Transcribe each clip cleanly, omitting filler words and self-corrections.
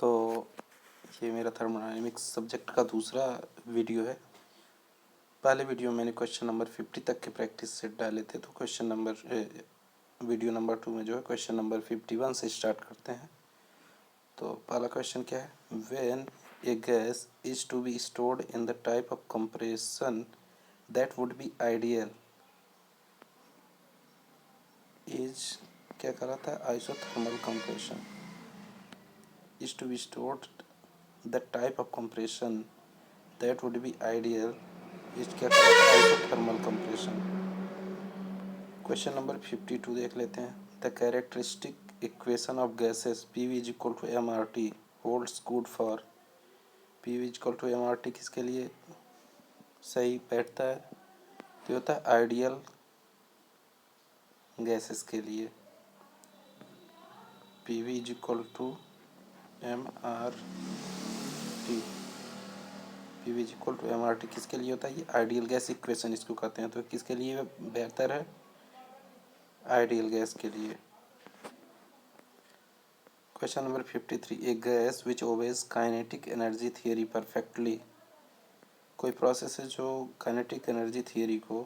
तो ये मेरा थर्मोडायनेमिक्स सब्जेक्ट का दूसरा वीडियो है। पहले वीडियो मैंने क्वेश्चन नंबर 50 तक के प्रैक्टिस सेट डाले थे, तो वीडियो नंबर 2 में जो है क्वेश्चन नंबर 51 से स्टार्ट करते हैं। तो पहला क्वेश्चन क्या है, when a gas is to be stored in the type of compression that would be ideal is क्या करा था, isothermal compression is to be stored the type of compression that would be ideal is क्या कहलाता है, isothermal compression। Question number 52 देख लेते हैं। The characteristic equation of gases PV is equal to MRT holds good for PV is equal to MRT किसके लिए सही बैठता है, तो होता है आइडियल गैसेस के लिए। PV is equal to MRT, PV is equal to MRT किसके लिए होता है, ये आइडियल गैस इक्वेशन इसको कहते हैं। तो किसके लिए बेहतर है, आइडियल गैस के लिए। Question number 53, A gas which obeys kinetic energy theory perfectly, कोई प्रोसेस है जो काइनेटिक एनर्जी थियरी को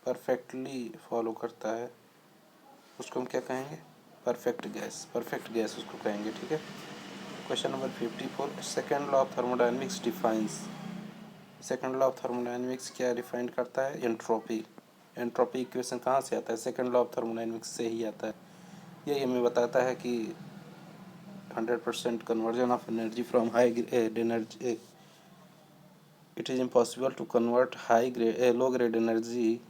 परफेक्टली फॉलो करता है, उसको हम क्या कहेंगे, परफेक्ट गैस उसको कहेंगे, ठीक है। Question number 54, second law of thermodynamics defines, second law of thermodynamics क्या डिफाइन करता है, एंट्रोपी। एंट्रोपी इक्वेशन कहाँ से आता है, सेकेंड लॉ ऑफ थर्मोडायनेमिक्स से ही आता है। यही हमें बताता है कि 100% conversion of energy from high grade energy, it is impossible to convert low grade energy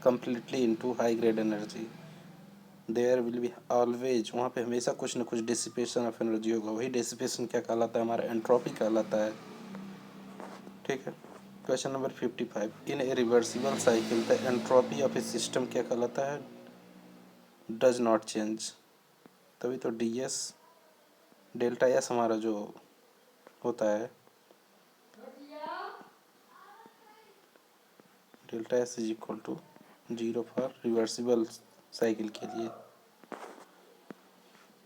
completely into high grade energy. There will be always, वहाँ पे हमेशा कुछ न कुछ डिसिपेशन ऑफ एनर्जी होगा, वही डिसिपेशन क्या कहलाता है, हमारा एंट्रोपी कहलाता है, ठीक है। Question number 55, in A reversible cycle the entropy of A system क्या कहलाता है, डज नॉट चेंज। तभी तो DS डेल्टा एस हमारा जो होता है, delta S is equal to 0 for reversible cycle के लिए।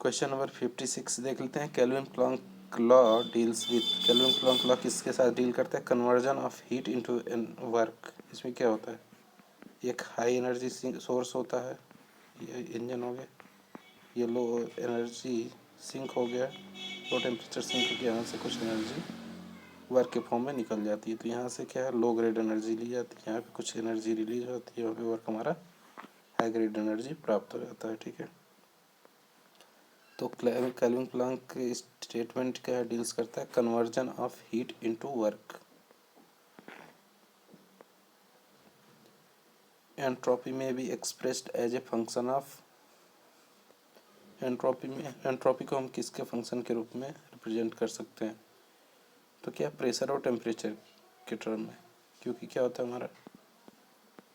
क्वेश्चन नंबर 56 देख लेते हैं। Kelvin Planck law deals with, Kelvin Planck law किसके साथ डील करता है, conversion of heat into work. इसमें क्या होता है, एक हाई एनर्जी सोर्स होता है, ये इंजन हो गया, ये लो एनर्जी सिंक हो गया, लो टेम्परेचर सिंक हो गया, यहाँ से कुछ एनर्जी वर्क के फॉर्म में निकल जाती है। तो यहाँ से क्या है, लो ग्रेड एनर्जी ली जाती है, यहाँ पे कुछ एनर्जी रिलीज होती है, वहाँ पे वर्क हमारा हाई ग्रेड एनर्जी प्राप्त हो जाता है, ठीक है। तो केल्विन प्लैंक स्टेटमेंट क्या डील्स करता है, conversion of heat into work. Entropy में भी expressed as a function of, entropy में एंट्रोपी को हम किसके फंक्शन के रूप में रिप्रेजेंट कर सकते हैं, तो क्या प्रेशर और टेम्परेचर के टर्म में, क्योंकि क्या होता है हमारा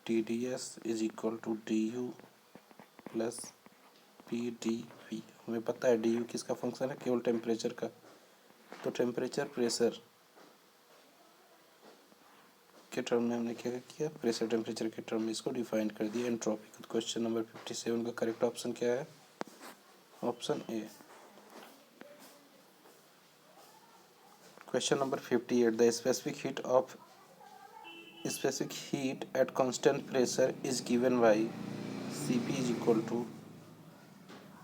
TdS is equal to DU plus PdV। हमें पता है DU किसका फंक्शन है, केवल टेम्परेचर का। तो टेम्परेचर प्रेशर के टर्म में हमने क्या किया, प्रेशर टेम्परेचर के टर्म में इसको डिफाइन कर दिया एंट्रोपी को। क्वेश्चन नंबर 57 का करेक्ट ऑप्शन क्या है, option A. Question number 58, the specific heat at constant pressure is given by Cp is equal to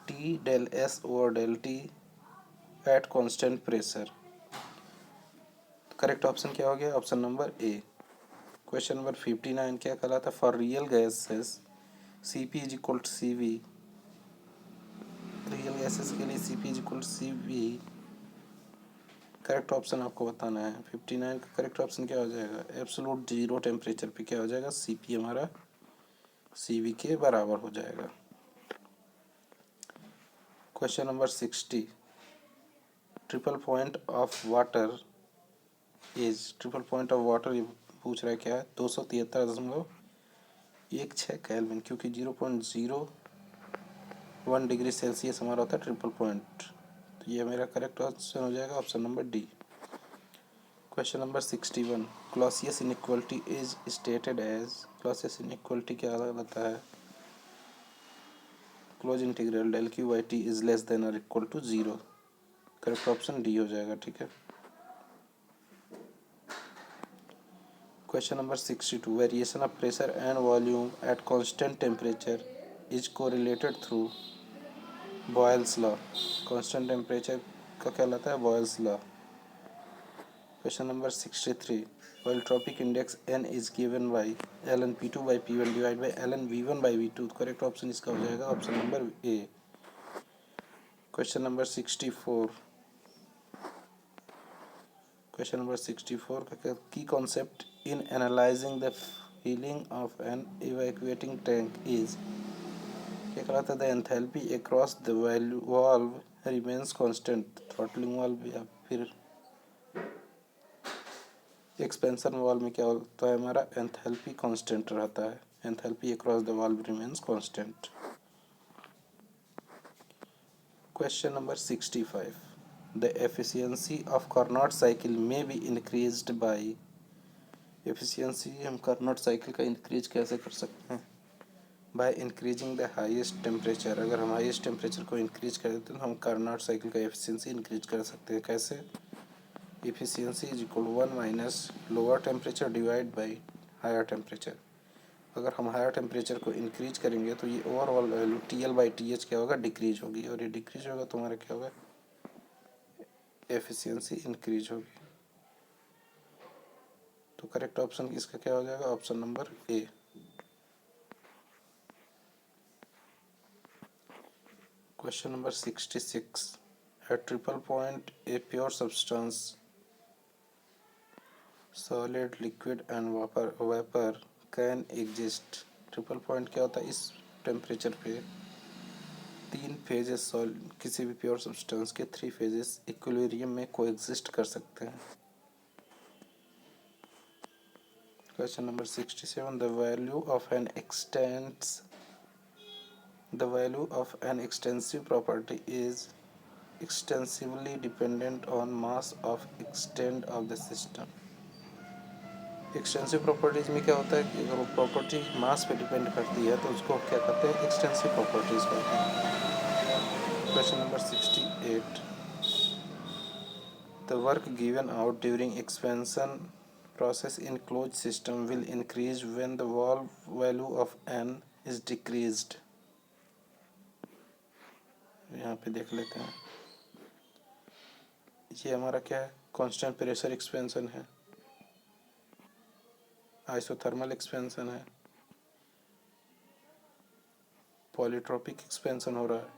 T del S over del T at constant pressure। Correct option क्या हो गया, option number A. Question number 59 क्या कहलाता है, for real gases Cp is equal to CV, real gases के लिए Cp is equal to CV। Correct option आपको बताना है। 59 का करेक्ट ऑप्शन क्या हो जाएगा, एब्सोलूट जीरो टेम्परेचर पे क्या हो जाएगा, Cp हमारा CV के बराबर हो जाएगा। Question number 60, triple point of water is, triple point of water ये पूछ रहा है क्या है, 273.16 केल्विन, क्योंकि 0.01 डिग्री सेल्सियस हमारा होता है ट्रिपल पॉइंट। तो ये मेरा करेक्ट ऑप्शन हो जाएगा, option number D. Question number 61, Clausius inequality is stated as, Clausius inequality क्या होता है, close integral del Q by T is less than और equal to 0। Correct option D हो जाएगा, ठीक है। Question number 62, variation of pressure and volume at constant temperature is correlated through Boyle's law. Constant temperature का कहलाता है Boyle's law. Question number 63, while tropic index n is given by ln p2 by p1 divided by ln v1 by v2, correct option इसका हो जाएगा option number A. Question number 64, question number 64 का की concept in analysing the feeling of an evacuating tank is, क्या कहलाता है, the enthalpy across the valve remains constant. Throttling valve या फिर एक्सपेंशन वाल्व में क्या होता है, हमारा एंथैल्पी कांस्टेंट रहता है। Enthalpy across the valve remains constant. Question number 65, the efficiency of Carnot cycle में बी इंक्रीज्ड बाय। एफिशिएंसी हम कार्नोट साइकिल का इंक्रीज कैसे कर सकते हैं, by increasing the highest temperature. अगर हम हाईएस्ट टेम्परेचर को इंक्रीज कर देते हैं तो हम कार्नोट साइकिल का एफिशिएंसी इंक्रीज कर सकते हैं। कैसे, efficiency is equal 1 minus lower temperature divide by higher temperature. अगर हम हायर टेम्परेचर को इंक्रीज करेंगे तो ये ओवरऑल वैल्यू TL/TH क्या होगा, डिक्रीज होगी, और ये डिक्रीज होगा तो हमारा क्या होगा, एफिशिएंसी इंक्रीज होगी। तो करेक्ट ऑप्शन इसका क्या हो जाएगा, option number A. Question number 66, at triple point a pure substance solid liquid and vapour can exist. Triple point क्या होता है, इस टेम्परेचर पे तीन फेजेस किसी भी प्योर सब्सटेंस के 3 फेजेस इक्विलिब्रियम में कोएग्जिस्ट कर सकते हैं। Question number 67, the value of an extensive property is extensively dependent on mass of extent of the system। Extensive properties में क्या होता है कि अगर वो प्रॉपर्टी मास पे डिपेंड करती है तो उसको क्या कहते हैं, एक्सटेंसिव प्रॉपर्टीज कहते हैं। Question number 68, the work given out during expansion process in closed system will increase when the value of n is decreased। यहाँ पे देख लेते हैं, ये हमारा क्या है, कांस्टेंट प्रेशर एक्सपेंशन है, आइसोथर्मल एक्सपेंशन है, पॉलीट्रोपिक एक्सपेंशन हो रहा है,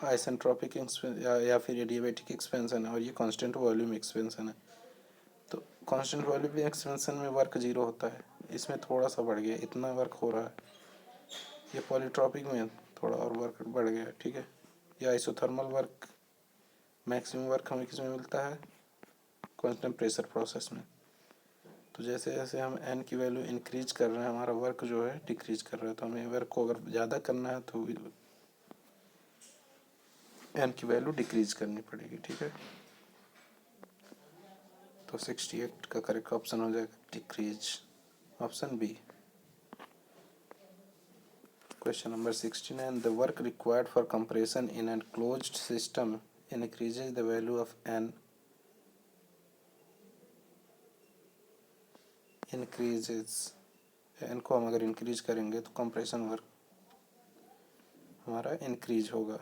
आइसेंट्रोपिक या फिर एडियाबैटिक एक्सपेंशन है, और ये कांस्टेंट वॉल्यूम एक्सपेंशन है। तो कांस्टेंट वॉल्यूम एक्सपेंशन में वर्क 0 होता है, इसमें थोड़ा सा बढ़ गया, इतना वर्क हो रहा है। ये पॉलीट्रोपिक में थोड़ा और वर्क बढ़ गया, ठीक है। ये आइसोथर्मल वर्क, मैक्सिमम वर्क हमें किसमें मिलता है, कांस्टेंट प्रेशर प्रोसेस में। तो जैसे जैसे हम n की वैल्यू इंक्रीज कर रहे हैं, हमारा वर्क जो है डिक्रीज कर रहा है। तो हमें वर्क को अगर ज़्यादा करना है तो n की वैल्यू डिक्रीज करनी पड़ेगी, ठीक है। तो 68 का करेक्ट ऑप्शन हो जाएगा decrease, option B. Question number 69, the work required for compression in an closed system increases the value of n increases. n को हम अगर इंक्रीज करेंगे तो कंप्रेशन वर्क हमारा इंक्रीज होगा।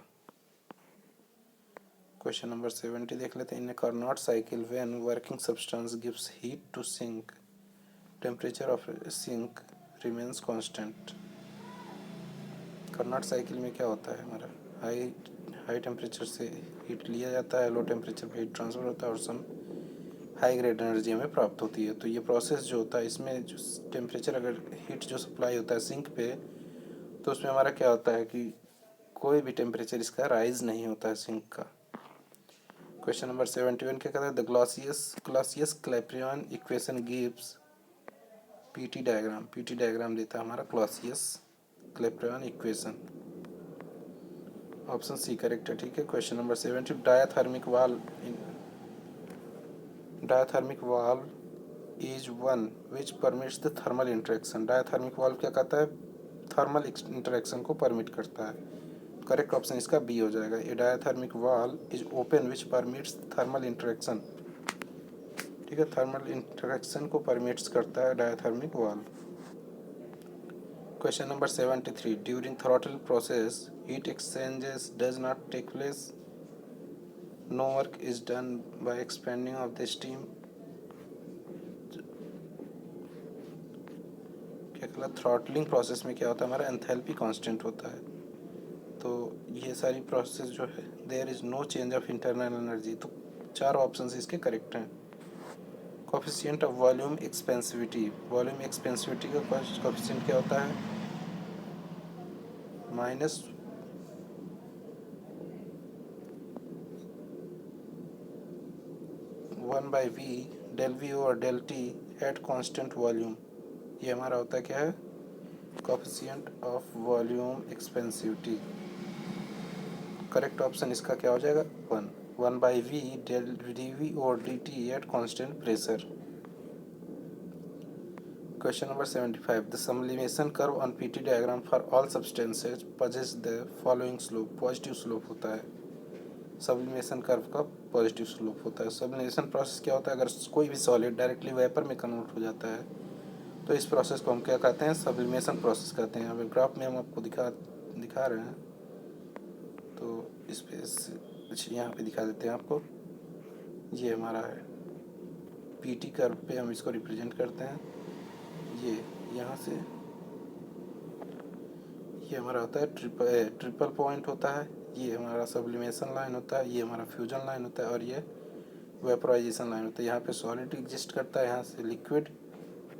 क्वेश्चन नंबर 70 देख लेते हैं, in a Carnot cycle when working substance gives heat to sink temperature of sink remains constant. Carnot cycle में क्या होता है, हमारा हाई टेम्परेचर से हीट लिया जाता है, लो टेम्परेचर पे हीट ट्रांसफर होता है और सम हाई ग्रेड एनर्जी हमें प्राप्त होती है। तो ये प्रोसेस जो होता है, इसमें जो टेम्परेचर अगर हीट जो सप्लाई होता है सिंक पे, तो उसमें हमारा क्या होता है कि कोई भी टेम्परेचर इसका राइज नहीं होता है सिंक का। क्वेश्चन नंबर 71 क्या कहता है, the Clausius Clapeyron equation gives PT diagram देता है हमारा Clausius Clapeyron equation, option C correct है, ठीक है। Question number 70, diathermic valve is one which permits the thermal interaction. Diathermic valve क्या कहता है, थर्मल इंटरेक्शन को परमिट करता है। करेक्ट ऑप्शन इसका बी हो जाएगा। A diathermic wall is open which permits thermal interaction, ठीक है, थर्मल इंटरेक्शन को परमिट्स करता है diathermic wall. Question number 73, during throttle process heat exchanges does not take place, no work is done by expanding of the steam. क्या कहला, throttling process में क्या होता है, हमारा एंथैल्पी कांस्टेंट होता है। तो ये सारी प्रोसेस जो है there is no change of internal energy, तो चार ऑप्शंस इसके करेक्ट हैं। Coefficient of volume expansivity, volume expansivity का कोफिशिएंट क्या होता है, minus one by V del V और del T at constant volume, ये हमारा होता है क्या है, coefficient of volume expansivity. Correct option इसका क्या हो जाएगा, one by V del D V और D T at constant pressure. Question number 75, the sublimation curve on PT diagram for all substances possess the following slope, positive slope होता है। Sublimation curve का positive slope होता है। Sublimation process क्या होता है, अगर कोई भी सॉलिड डायरेक्टली वेपर में कन्वर्ट हो जाता है तो इस प्रोसेस को हम क्या कहते हैं, सबलिमेशन प्रोसेस कहते हैं। अभी ग्राफ में हम आपको दिखा रहे हैं, तो इस पे यहाँ पे दिखा देते हैं आपको। ये हमारा है पीटी कर्व पे हम इसको रिप्रेजेंट करते हैं। ये यहाँ से ये हमारा होता है ट्रिपल पॉइंट होता है, ये हमारा सब्लिमेशन लाइन होता है, ये हमारा फ्यूजन लाइन होता है और ये वेपराइजेशन लाइन होता है। यहाँ पे सॉलिड एग्जिस्ट करता है, यहाँ से लिक्विड,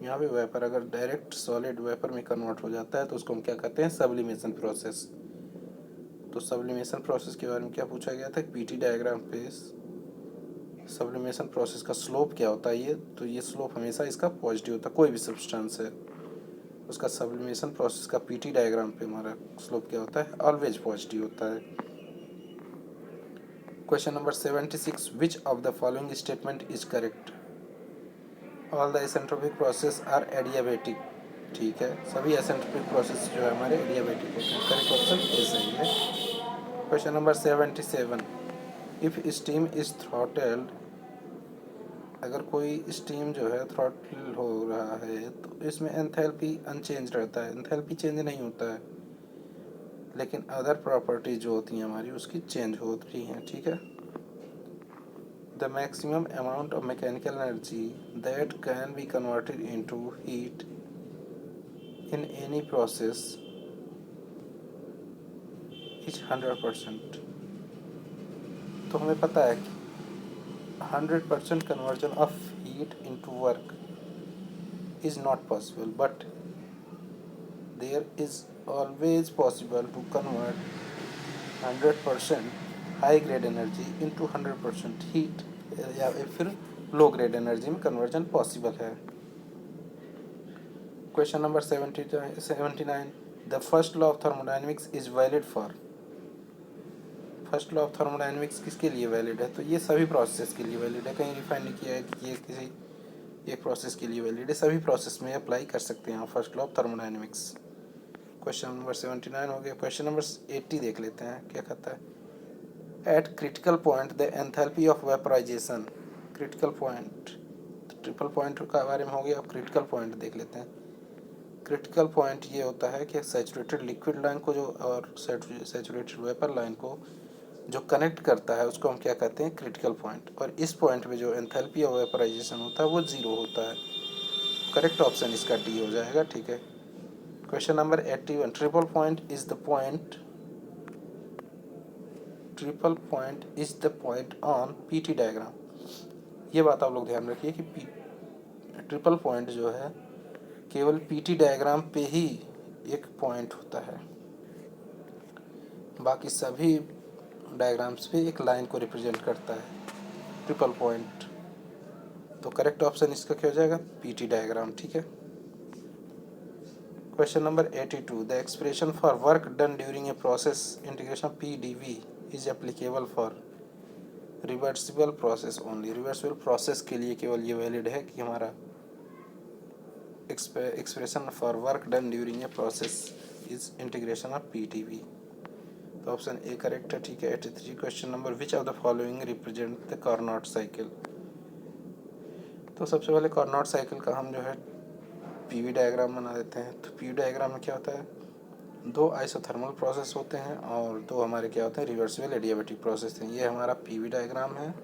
यहाँ पे वेपर। अगर डायरेक्ट सॉलिड वेपर में कन्वर्ट हो जाता है तो उसको हम क्या कहते हैं, सब्लिमेशन प्रोसेस। तो सब्लिमेशन प्रोसेस के बारे में क्या पूछा गया था, पीटी डायग्राम पे सब्लिमेशन प्रोसेस का स्लोप क्या होता है, ये तो ये स्लोप हमेशा इसका पॉजिटिव होता है। कोई भी सब्सटेंस है उसका सब्लिमेशन प्रोसेस का पीटी डायग्राम पे हमारा स्लोप क्या होता है, ऑलवेज पॉजिटिव होता है। Question number 76, which of the following statement is correct, all the isentropic process are adiabatic, ठीक है, सभी एसेंट्रोपिक प्रोसेस जो है हमारे एडियाबेटिक होते हैं। करेक्ट ऑप्शन ए सही है। Question number 77, if steam is throttled, अगर कोई स्टीम जो है थ्रॉटल हो रहा है तो इसमें एंथैल्पी अनचेंज रहता है, एंथैल्पी चेंज नहीं होता है, लेकिन अदर प्रॉपर्टी जो होती हैं हमारी उसकी चेंज होती हैं, ठीक है। The maximum amount of mechanical energy that can be converted into heat in any process is 100%। तो हमें पता है कि 100% conversion of heat into work is not possible, but there is always possible to convert 100% high grade energy into 100% heat, या फिर low grade energy में conversion possible है। Question number 79, the first law of thermodynamics is valid for, first law of thermodynamics किसके लिए valid है, तो ये सभी प्रोसेस के लिए वैलिड है, कहीं डिफाइन नहीं किया है कि ये किसी एक प्रोसेस के लिए वैलिड है, सभी प्रोसेस में अप्लाई कर सकते हैं first law of thermodynamics. Question number 79 हो गया। क्वेश्चन नंबर 80 देख लेते हैं, क्या कहता है, at critical point the enthalpy of vaporisation, critical point, triple point का बारे में हो गया, अब क्रिटिकल पॉइंट देख लेते हैं। क्रिटिकल पॉइंट ये होता है कि सैचुरेटेड लिक्विड लाइन को जो और सैचुरेटेड वेपर लाइन को जो कनेक्ट करता है उसको हम क्या कहते हैं, क्रिटिकल पॉइंट, और इस पॉइंट पे जो एंथैल्पी ऑफ वेपराइजेशन होता है वो जीरो होता है। करेक्ट ऑप्शन इसका डी हो जाएगा, ठीक है। Question number 81, triple point is the point, triple point is the point on PT diagram. ये बात आप लोग ध्यान रखिए कि ट्रिपल पॉइंट जो है केवल पीटी डायग्राम पे ही एक पॉइंट होता है, बाकी सभी डायग्राम्स पे एक लाइन को रिप्रेजेंट करता है ट्रिपल पॉइंट। तो करेक्ट ऑप्शन इसका क्या हो जाएगा, पीटी डायग्राम, ठीक है। Question number 82, the expression for work done during a process integration P D V is applicable for reversible process only, reversible process के लिए केवल ये वैलिड है कि हमारा expression for work done during a process is integration of P D V. तो option A correct है, ठीक है। 83 question number, which of the following represent the Carnot cycle. तो सबसे पहले कार्नोट साइकिल का हम जो है पीवी डायग्राम बना देते हैं। तो पीवी डायग्राम में क्या होता है, दो आइसोथर्मल प्रोसेस होते हैं और दो हमारे क्या होते हैं, रिवर्सिबल एडियाबैटिक प्रोसेस हैं। ये हमारा पीवी डायग्राम है।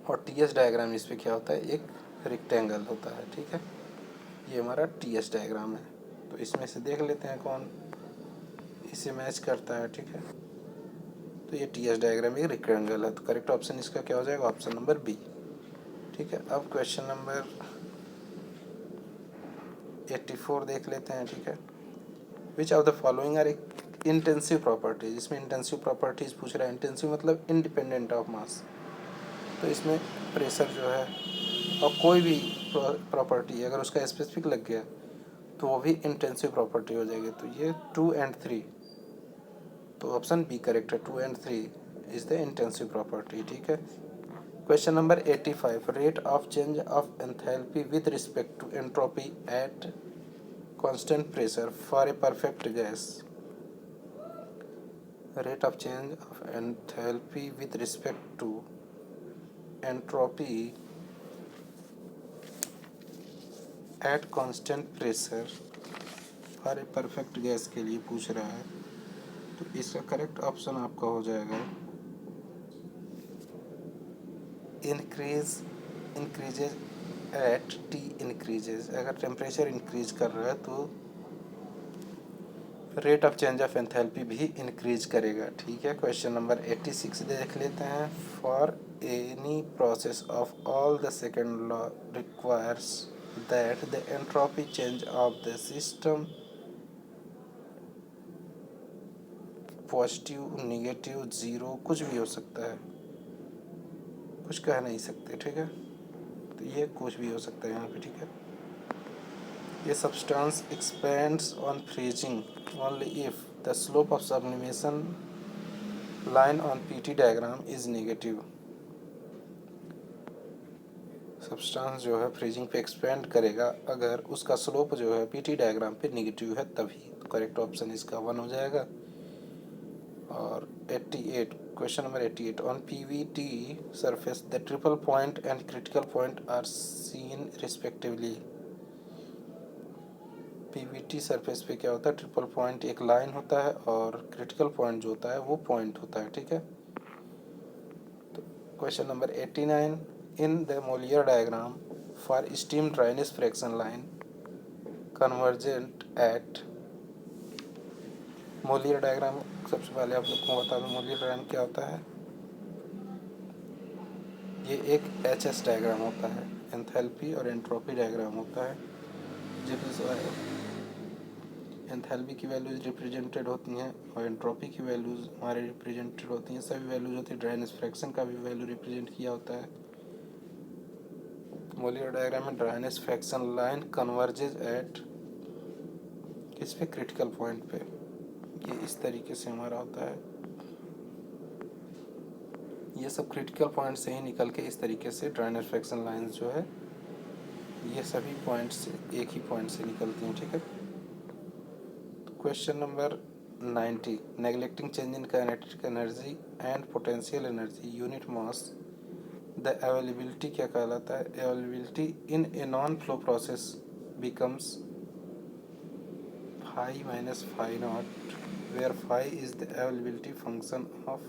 और टीएस डायग्राम इस पे क्या होता है, एक रेक्टेंगल होता है, ठीक है। ये हमारा टीएस डायग्राम है। तो इसमें से देख लेते हैं कौन इसे मैच करता है, ठीक है। तो ये टीएस डायग्राम एक रेक्टेंगल है, तो करेक्ट ऑप्शन इसका क्या हो जाएगा, ऑप्शन नंबर बी, ठीक है। अब क्वेश्चन नंबर 84 देख लेते हैं, ठीक है। Which of the following are intensive properties. इसमें इंटेंसिव प्रॉपर्टीज पूछ रहा है। इंटेंसिव मतलब इंडिपेंडेंट ऑफ मास। तो इसमें प्रेशर जो है और कोई भी प्रॉपर्टी अगर उसका स्पेसिफिक लग गया तो वो भी इंटेंसिव प्रॉपर्टी हो जाएगी। तो ये 2 and 3, तो ऑप्शन बी करेक्ट है। 2 and 3 is the intensive property, ठीक है। Question number 85, rate of change of enthalpy with respect to entropy at constant pressure for a perfect gas. Rate of change of enthalpy with respect to entropy at constant pressure for a perfect gas के लिए पूछ रहा है। तो इसका correct option आपका हो जाएगा इंक्रीजेज एट टी इंक्रीजेज। अगर टेम्परेचर इंक्रीज कर रहा है तो rate of change of enthalpy भी इंक्रीज करेगा, ठीक है। क्वेश्चन नंबर 86 देख लेते हैं। For any process of all the second law requires that the entropy change of the system positive, negative, zero, कुछ भी हो सकता है, कुछ कह नहीं सकते, ठीक है। तो ये कुछ भी हो सकता है यहाँ पे, ठीक है। ये substance expends on freezing only if the slope of sublimation line on PT diagram is negative. Substance जो है फ्रीजिंग पे एक्सपेंड करेगा अगर उसका स्लोप जो है पीटी डायग्राम पे नेगेटिव है तभी। तो करेक्ट ऑप्शन इसका 1 हो जाएगा। और 88 question number 88, on PVT surface the triple point and critical point are seen respectively. PVT surface पे क्या होता है, ट्रिपल पॉइंट एक लाइन होता है और क्रिटिकल पॉइंट जो होता है वो पॉइंट होता है, ठीक है। तो question number 89, in the Mollier diagram for steam dryness fraction line convergent at. Mollier diagram सबसे पहले आप लोग को बता दूं, मोलियर डायग्राम क्या होता है। ये एक एचएस डायग्राम होता है, एंथैल्पी और एंट्रोपी डायग्राम होता है। जब एंथैल्पी की वैल्यूज रिप्रेजेंटेड होती हैं और एंट्रोपी की वैल्यूज हमारे रिप्रेजेंटेड होती हैं, सभी वैल्यूज होती है। ड्राइनेस फ्रैक्शन का भी वैल्यू रिप्रेजेंट किया होता है। मोलियर डायग्राम में dryness fraction line converges at किस पे, क्रिटिकल पॉइंट पे। ये इस तरीके से हमारा होता है। ये सब क्रिटिकल पॉइंट से ही निकल के इस तरीके से ड्राइनेस फ्रैक्शन लाइंस जो है ये सभी पॉइंट से एक ही पॉइंट से निकलती हैं, ठीक है। Question number 90, neglecting change in kinetic energy and potential energy unit mass the availability क्या कहलाता है। Availability in a non flow process becomes phi minus phi naught where phi is the availability function of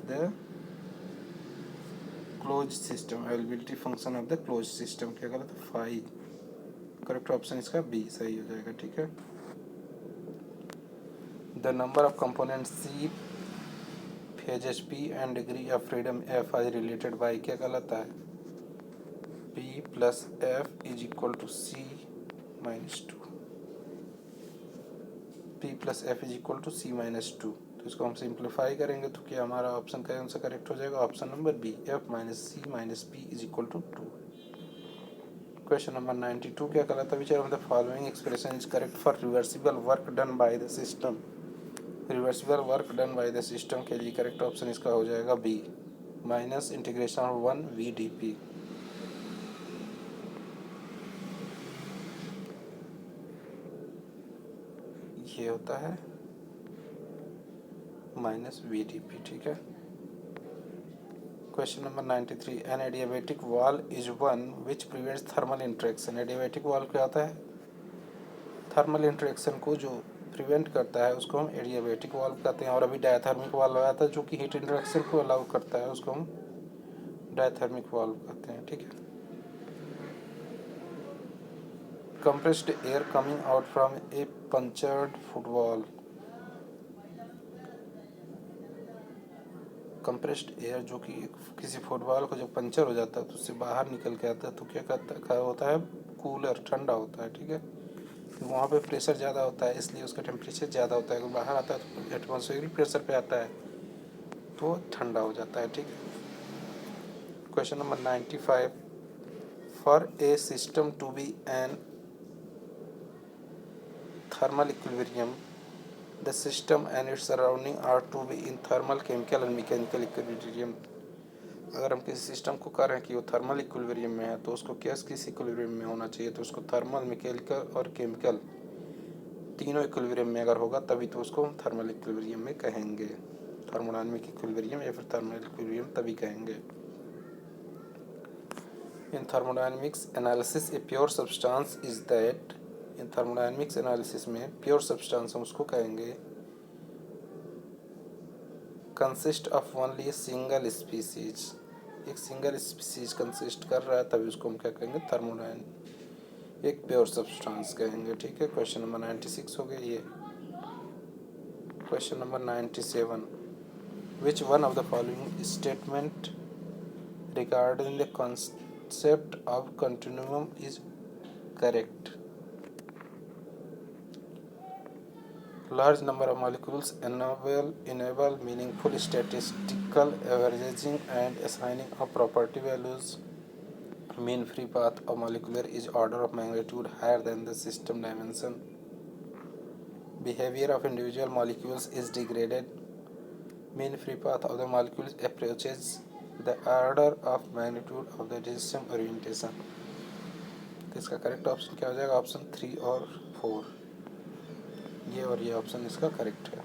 the closed system, availability function of the closed system क्या गलत है, phi। Correct option इसका B सही हो जाएगा, ठीक है। The number of components C, phases P and degree of freedom F are related by क्या कहलाता है। P plus F is equal to C minus 2। P plus F is equal to C minus 2। तो इसको हम simplify करेंगे तो क्या हमारा ऑप्शन कौन सा करेक्ट हो जाएगा, option number B, F minus C minus P is equal to 2। Question number 92 क्या कहलाता है, which of the following expression is correct for reversible work done by the system. Reversible work done by the system के लिए correct option इसका हो जाएगा B, minus integration of 1 V D P. ये होता है माइनस VdP, ठीक है। क्वेश्चन नंबर 93, एन एडियाबैटिक वाल is one which prevents thermal interaction. Adiabatic वाल क्या होता है? थर्मल इंटरेक्शन को जो प्रिवेंट करता है उसको हम एडियाबैटिक वाल्व कहते हैं। और अभी डायथर्मिक वाल्व आया था जो कि हीट इंटरेक्शन को अलाउ करता है, उसको हम डायथर्मिक वाल्व कहते हैं, ठीक है। Compressed air coming out from A punctured football. Compressed air जो कि किसी फुटबॉल को जब पंचर हो जाता है तो उससे बाहर निकल के आता है तो क्या होता है? कूलर, ठंडा होता है, ठीक है। वहाँ पे प्रेशर ज़्यादा होता है इसलिए उसका टेम्परेचर ज़्यादा होता है। अगर बाहर आता है तो एटमॉस्फेरिक प्रेशर पे आता है तो ठंडा हो जाता है, ठीक है। Question number 95, for a system to be an thermal equilibrium the system and its surrounding are to be in thermal, chemical and mechanical equilibrium. अगर हम किसी सिस्टम को कह रहे हैं कि वो थर्मल इक्विलिब्रियम में है तो उसको किस इक्विलिब्रियम में होना चाहिए? तो उसको थर्मल, मैकेनिकल और केमिकल तीनों इक्विलिब्रियम में अगर होगा तभी तो उसको हम थर्मल इक्विलिब्रियम में कहेंगे। थर्मोडायनामिक इक्विलिब्रियम या फिर थर्मल इक्विलिब्रियम तभी कहेंगे। In thermodynamics analysis a pure substance is that. इन थर्मोडायनामिक्स एनालिसिस में प्योर सब्सटेंस हम उसको कहेंगे consist of only single species. एक सिंगल स्पीसीज कंसिस्ट कर रहा है तभी उसको हम क्या कहेंगे? थर्मोडायन एक प्योर सब्सटेंस कहेंगे, ठीक है। क्वेश्चन नंबर 96 हो गया ये। Question number 97, which one of the following statement regarding the concept of continuum is correct? Large number of molecules enable meaningful statistical averaging and assigning of property values. Mean free path of molecule is order of magnitude higher than the system dimension. Behavior of individual molecules is degraded. Mean free path of the molecules approaches the order of magnitude of the system orientation. तो इसका correct option क्या हो जाएगा? Option 3 और 4, ये और ये option इसका करेक्ट है।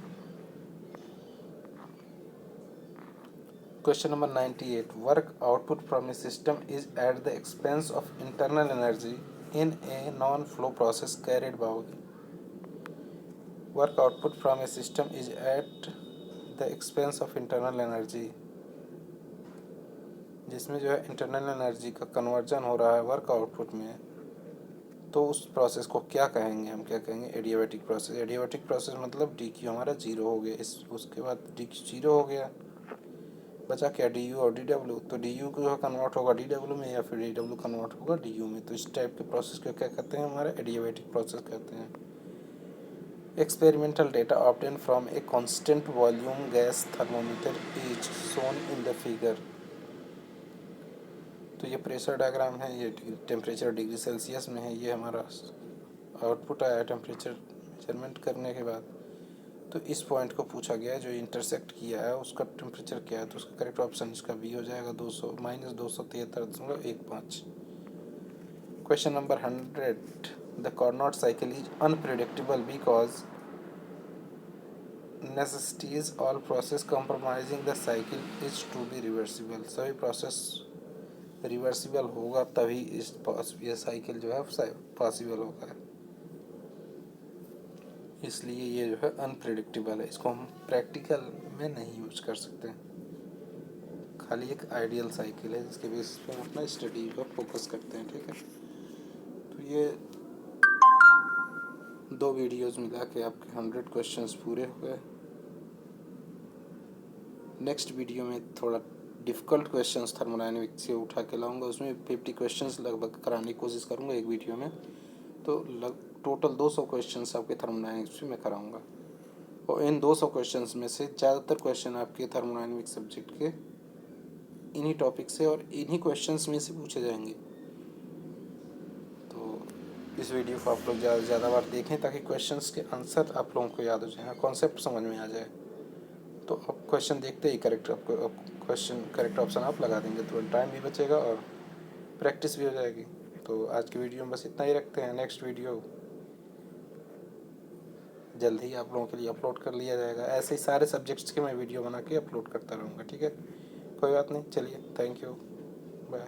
Question number 98, work output from A system is at the expense of internal energy in a non flow process carried by. Work output from A system is at the expense of internal energy, जिसमें जो है internal energy का conversion हो रहा है work output में, तो उस प्रोसेस को क्या कहेंगे? हम क्या कहेंगे? Adiabatic process. एडियाबैटिक प्रोसेस मतलब DQ हमारा 0 हो गया, इस उसके बाद DQ 0 हो गया, बचा क्या? DU और DW। तो DU को जो कन्वर्ट होगा DW में या फिर DW कन्वर्ट होगा DU में। तो इस टाइप के प्रोसेस को क्या कहते हैं? हमारा एडियाबैटिक प्रोसेस कहते हैं। Experimental data obtain from a constant volume gas thermometer is shown in the figure. तो ये प्रेशर डायग्राम है, ये टेम्परेचर डिग्री सेल्सियस में है, ये हमारा आउटपुट आया टेम्परेचर मेजरमेंट करने के बाद। तो इस पॉइंट को पूछा गया है जो इंटरसेक्ट किया है उसका टेम्परेचर क्या है? तो उसका करेक्ट ऑप्शन इसका बी हो जाएगा, 200 -273.15। Question number 100, the Carnot cycle is unpredictable because necessitates all process compromising the cycle is to be reversible. सभी प्रोसेस रिवर्सिबल होगा तभी ये साइकिल जो है पॉसिबल होगा, इसलिए ये जो है अनप्रेडिक्टेबल है। इसको हम प्रैक्टिकल में नहीं यूज कर सकते, खाली एक आइडियल साइकिल है जिसके बेसिस पे हम अपना स्टडी पर फोकस करते हैं, ठीक है। तो ये 2 वीडियोज़ मिला के आपके 100 क्वेश्चंस पूरे हो गए। नेक्स्ट वीडियो में थोड़ा डिफ़िकल्ट क्वेश्चंस थर्मोडायनेमिक्स से उठा के लाऊंगा, उसमें 50 क्वेश्चंस लगभग कराने की कोशिश करूंगा एक वीडियो में। तो टोटल 200 क्वेश्चंस आपके थर्मोडायनेमिक्स में मैं कराऊंगा, और इन 200 क्वेश्चंस में से ज़्यादातर क्वेश्चन आपके थर्मोडायनेमिक्स सब्जेक्ट के इन्हीं टॉपिक से और इन्हीं क्वेश्चंस में से पूछे जाएंगे। तो इस वीडियो को आप लोग ज़्यादा से ज़्यादा बार देखें ताकि क्वेश्चंस के आंसर आप लोगों को याद हो जाए, कॉन्सेप्ट समझ में आ जाए। तो आप क्वेश्चन देखते ही करेक्ट ऑप्शन आप लगा देंगे तो टाइम भी बचेगा और प्रैक्टिस भी हो जाएगी। तो आज की वीडियो में बस इतना ही रखते हैं। नेक्स्ट वीडियो जल्द ही आप लोगों के लिए अपलोड कर लिया जाएगा। ऐसे ही सारे सब्जेक्ट्स के मैं वीडियो बना के अपलोड करता रहूँगा, ठीक है। कोई बात नहीं, चलिए, थैंक यू, बाय।